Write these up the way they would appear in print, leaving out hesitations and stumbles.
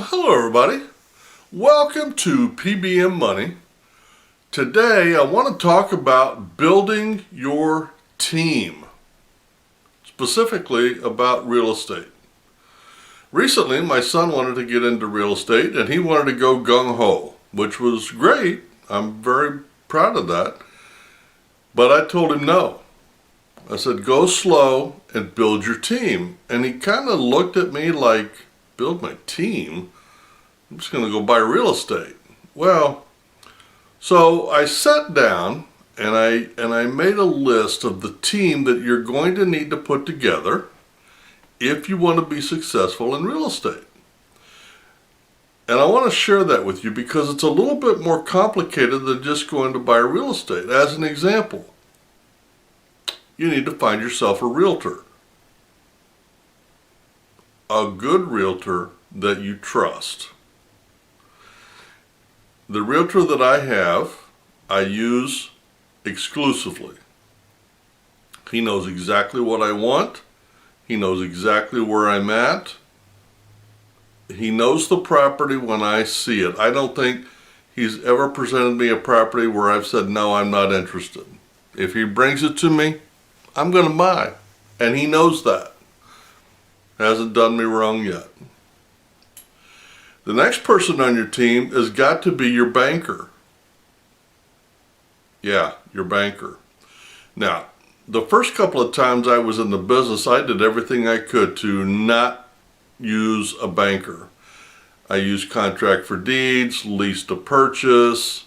Hello everybody, welcome to P.B.M. Money. Today I want to talk about building your team, specifically about real estate. Recently my son wanted to get into real estate and he wanted to go gung-ho, which was great. I'm very proud of that. But I told him no. I said go slow and build your team. And he kind of looked at me like, build my team? I'm just going to go buy real estate. Well, so I sat down and I made a list of the team that you're going to need to put together if you want to be successful in real estate. And I want to share that with you because it's a little bit more complicated than just going to buy real estate. As an example, you need to find yourself a realtor. A good realtor that you trust. The realtor that I have, I use exclusively. He knows exactly what I want. He knows exactly where I'm at. He knows the property when I see it. I don't think he's ever presented me a property where I've said, no, I'm not interested. If he brings it to me, I'm going to buy. And he knows that. Hasn't done me wrong yet. The next person on your team has got to be your banker. Yeah, your banker. Now, the first couple of times I was in the business, I did everything I could to not use a banker. I used contract for deeds, lease to purchase,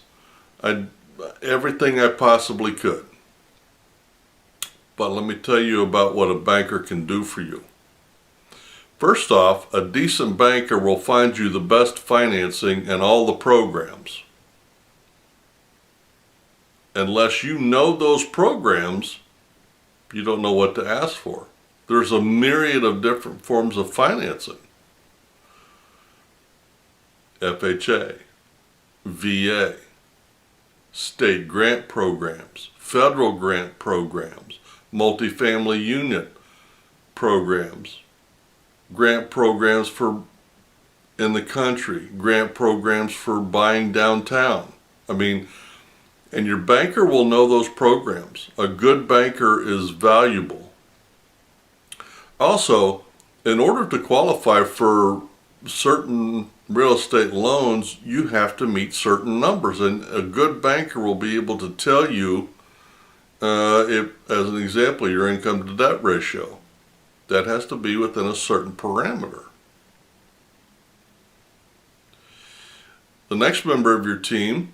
everything I possibly could. But let me tell you about what a banker can do for you. First off, a decent banker will find you the best financing and all the programs. Unless you know those programs, you don't know what to ask for. There's a myriad of different forms of financing. FHA, VA, state grant programs, federal grant programs, multifamily unit programs, grant programs for in the country, grant programs for buying downtown. And your banker will know those programs. A good banker is valuable. Also, in order to qualify for certain real estate loans, you have to meet certain numbers, and a good banker will be able to tell you, if, as an example, your income to debt ratio. That has to be within a certain parameter. The next member of your team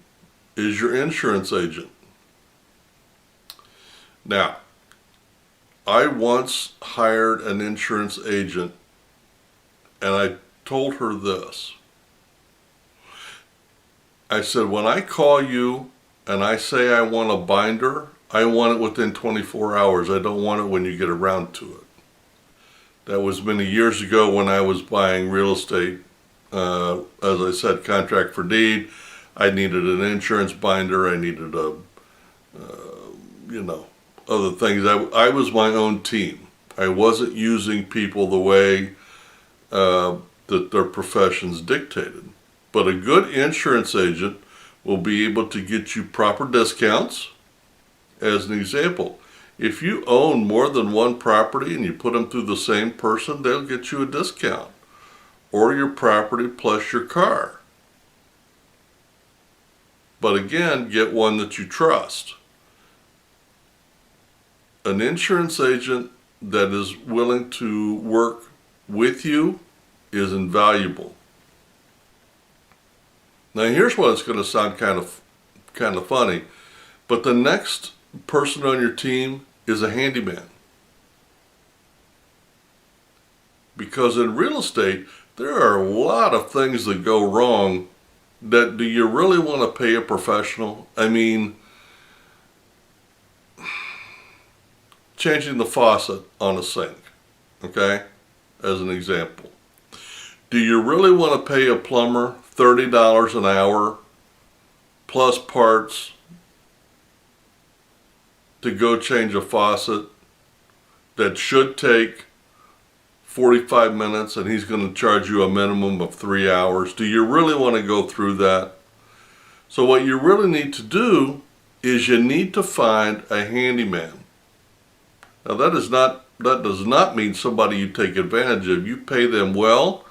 is your insurance agent. Now, I once hired an insurance agent and I told her this. I said, when I call you and I say I want a binder, I want it within 24 hours. I don't want it when you get around to it. That was many years ago when I was buying real estate. As I said, contract for deed. I needed an insurance binder. I needed other things. I was my own team. I wasn't using people the way that their professions dictated. But a good insurance agent will be able to get you proper discounts. As an example, if you own more than one property and you put them through the same person, they'll get you a discount. Or your property plus your car. But again, get one that you trust. An insurance agent that is willing to work with you is invaluable. Now here's what it's going to sound kind of funny, but the next person on your team is a handyman. Because in real estate, there are a lot of things that go wrong. That do you really want to pay a professional? Changing the faucet on a sink, okay, as an example. Do you really want to pay a plumber $30 an hour plus parts to go change a faucet that should take 45 minutes and he's going to charge you a minimum of 3 hours. Do you really want to go through that? So what you really need to do is you need to find a handyman. Now that does not mean somebody you take advantage of. You pay them well,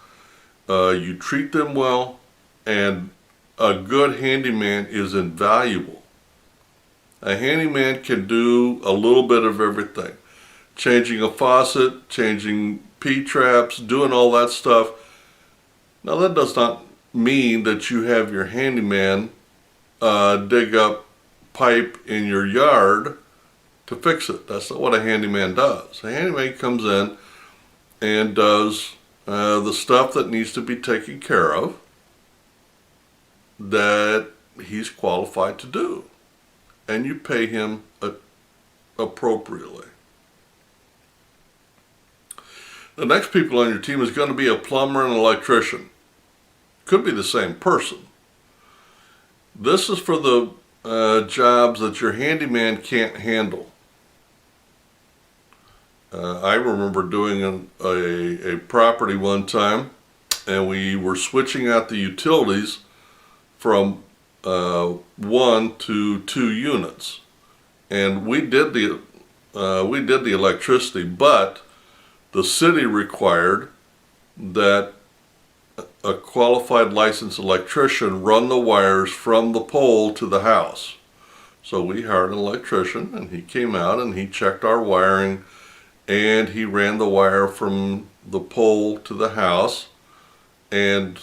you treat them well, and a good handyman is invaluable. A handyman can do a little bit of everything. Changing a faucet, changing P-traps, doing all that stuff. Now that does not mean that you have your handyman dig up pipe in your yard to fix it. That's not what a handyman does. A handyman comes in and does the stuff that needs to be taken care of that he's qualified to do. And you pay him appropriately. The next people on your team is going to be a plumber and an electrician. Could be the same person. This is for the jobs that your handyman can't handle. I remember doing a property one time, and we were switching out the utilities from 1 to 2 units, and we did the electricity, but the city required that a qualified licensed electrician run the wires from the pole to the house. So we hired an electrician, and he came out and he checked our wiring, and he ran the wire from the pole to the house. And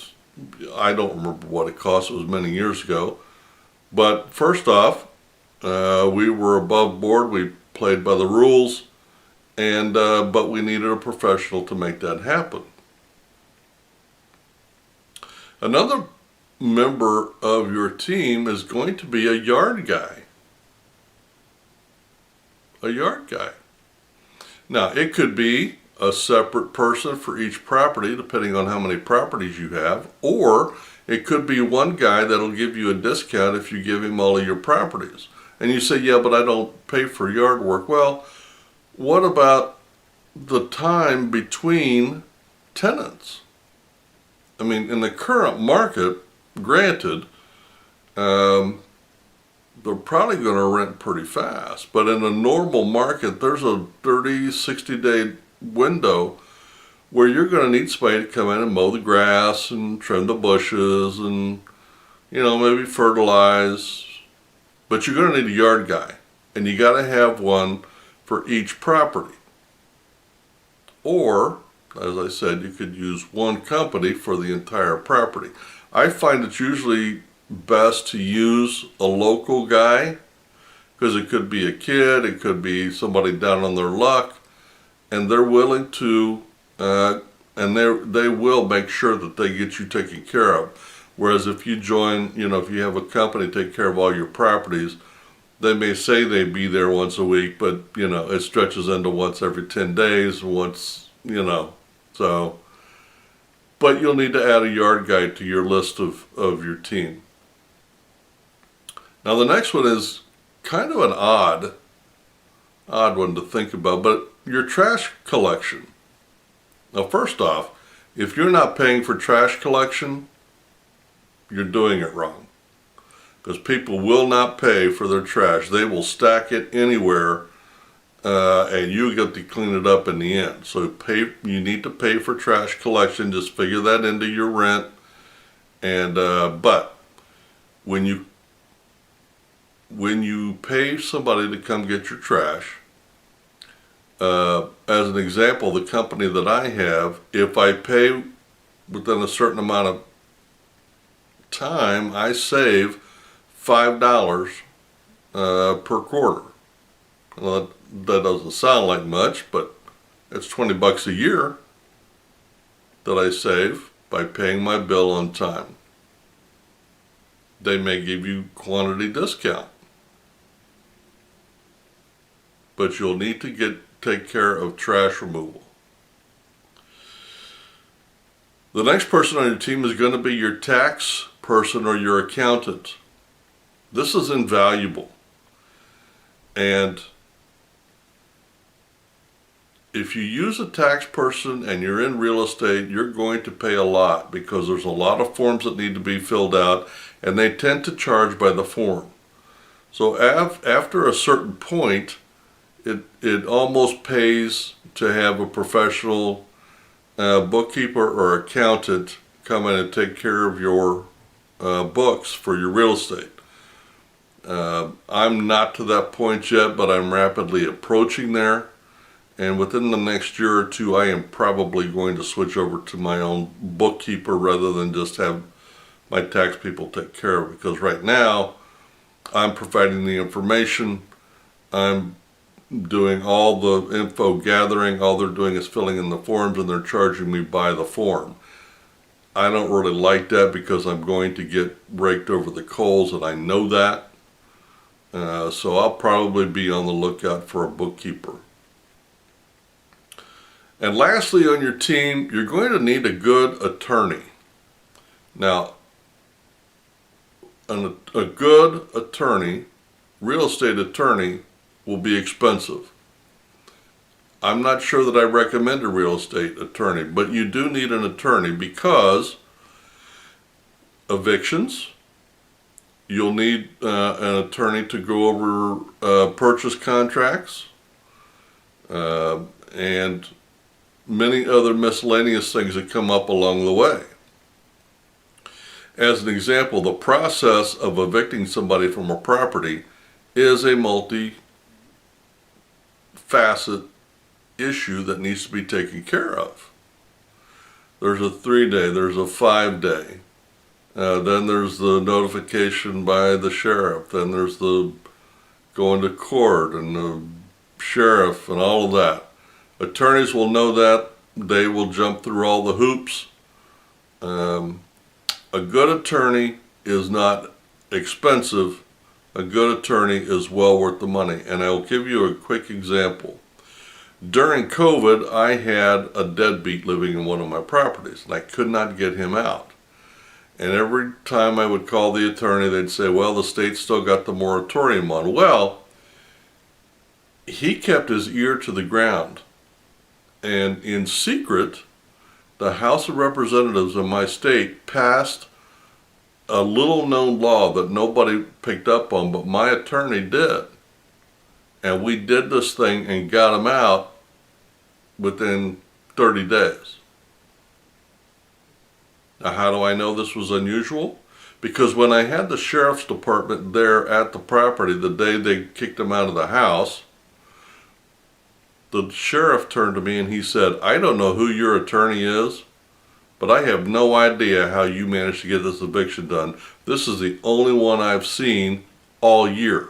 I don't remember what it cost. It was many years ago. But first off, we were above board. We played by the rules, and but we needed a professional to make that happen. Another member of your team is going to be a yard guy. A yard guy. Now, it could be a separate person for each property, depending on how many properties you have, or it could be one guy that'll give you a discount if you give him all of your properties. And you say, yeah, but I don't pay for yard work. Well, what about the time between tenants? I mean, in the current market, granted, they're probably going to rent pretty fast. But in a normal market, there's a 30, 60-day window where you're going to need somebody to come in and mow the grass and trim the bushes and, maybe fertilize. But you're going to need a yard guy. And you got to have one for each property. Or, as I said, you could use one company for the entire property. I find it's usually best to use a local guy, because it could be a kid, it could be somebody down on their luck, and they're willing to, and they will make sure that they get you taken care of. Whereas if you join, if you have a company take care of all your properties, they may say they'd be there once a week, but, it stretches into once every 10 days, once, so. But you'll need to add a yard guy to your list of your team. Now the next one is kind of an odd one to think about, but your trash collection. Now first off, if you're not paying for trash collection, you're doing it wrong. Because people will not pay for their trash. They will stack it anywhere, and you get to clean it up in the end. So you need to pay for trash collection. Just figure that into your rent. And but when you pay somebody to come get your trash, as an example, the company that I have, if I pay within a certain amount of time, I save $5 per quarter. Well, that doesn't sound like much, but it's $20 a year that I save by paying my bill on time. They may give you quantity discount, but you'll need to take care of trash removal. The next person on your team is going to be your tax person or your accountant. This is invaluable. And if you use a tax person and you're in real estate, you're going to pay a lot because there's a lot of forms that need to be filled out, and they tend to charge by the form. So after a certain point, it almost pays to have a professional bookkeeper or accountant come in and take care of your books for your real estate. I'm not to that point yet, but I'm rapidly approaching there. And within the next year or two, I am probably going to switch over to my own bookkeeper rather than just have my tax people take care of it. Because right now, I'm providing the information, I'm doing all the info gathering, all they're doing is filling in the forms, and they're charging me by the form. I don't really like that because I'm going to get raked over the coals, and I know that. So I'll probably be on the lookout for a bookkeeper. And lastly, on your team, you're going to need a good attorney. Now, a good attorney, real estate attorney, will be expensive. I'm not sure that I recommend a real estate attorney, but you do need an attorney because evictions, you'll need an attorney to go over purchase contracts, and many other miscellaneous things that come up along the way. As an example, the process of evicting somebody from a property is a multi-facet issue that needs to be taken care of. There's a 3-day, there's a 5-day, then there's the notification by the sheriff, then there's the going to court and the sheriff and all of that. Attorneys will know that. They will jump through all the hoops. A good attorney is not expensive. A good attorney is well worth the money. And I'll give you a quick example. During COVID, I had a deadbeat living in one of my properties, and I could not get him out. And every time I would call the attorney, they'd say, well, the state's still got the moratorium on. Well, he kept his ear to the ground. And in secret, the House of Representatives in my state passed a little-known law that nobody picked up on, but my attorney did. And we did this thing and got him out within 30 days. Now, how do I know this was unusual? Because when I had the sheriff's department there at the property the day they kicked him out of the house, the sheriff turned to me and he said, I don't know who your attorney is, but I have no idea how you managed to get this eviction done. This is the only one I've seen all year.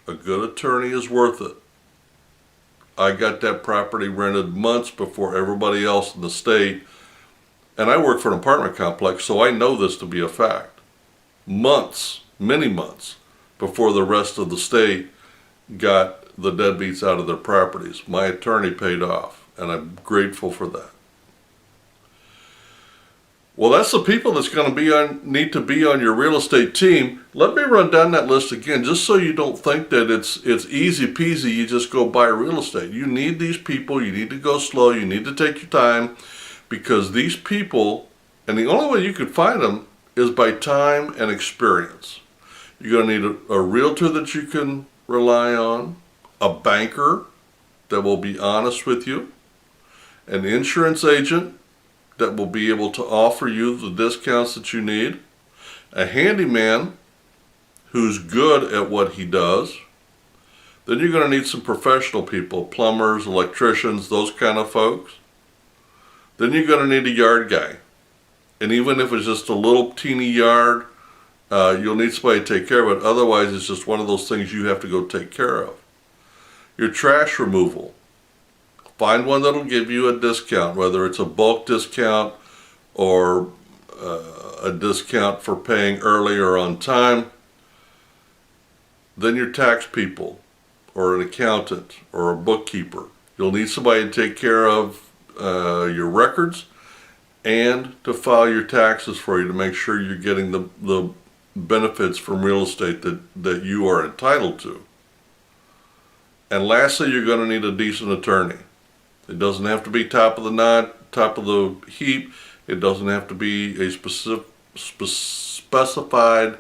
A good attorney is worth it. I got that property rented months before everybody else in the state, and I work for an apartment complex, so I know this to be a fact. Months, many months, before the rest of the state got the deadbeats out of their properties. My attorney paid off, and I'm grateful for that. Well, that's the people that's going to need to be on your real estate team. Let me run down that list again, just so you don't think that it's easy peasy, you just go buy real estate. You need these people, you need to go slow, you need to take your time, because these people, and the only way you can find them is by time and experience. You're going to need a realtor that you can rely on, a banker that will be honest with you, an insurance agent that will be able to offer you the discounts that you need, a handyman who's good at what he does. Then you're going to need some professional people, plumbers, electricians, those kind of folks. Then you're going to need a yard guy. And even if it's just a little teeny yard, you'll need somebody to take care of it. Otherwise, it's just one of those things you have to go take care of. Your trash removal. Find one that'll give you a discount, whether it's a bulk discount or a discount for paying early or on time. Then your tax people, or an accountant, or a bookkeeper. You'll need somebody to take care of your records and to file your taxes for you to make sure you're getting the benefits from real estate that you are entitled to. And lastly, you're going to need a decent attorney. It doesn't have to be top of the knot, top of the heap. It doesn't have to be a specified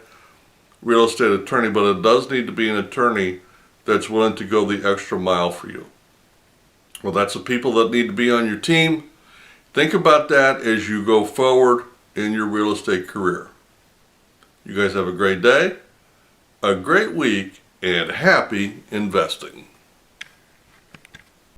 real estate attorney, but it does need to be an attorney that's willing to go the extra mile for you. Well, that's the people that need to be on your team. Think about that as you go forward in your real estate career. You guys have a great day, a great week, and happy investing.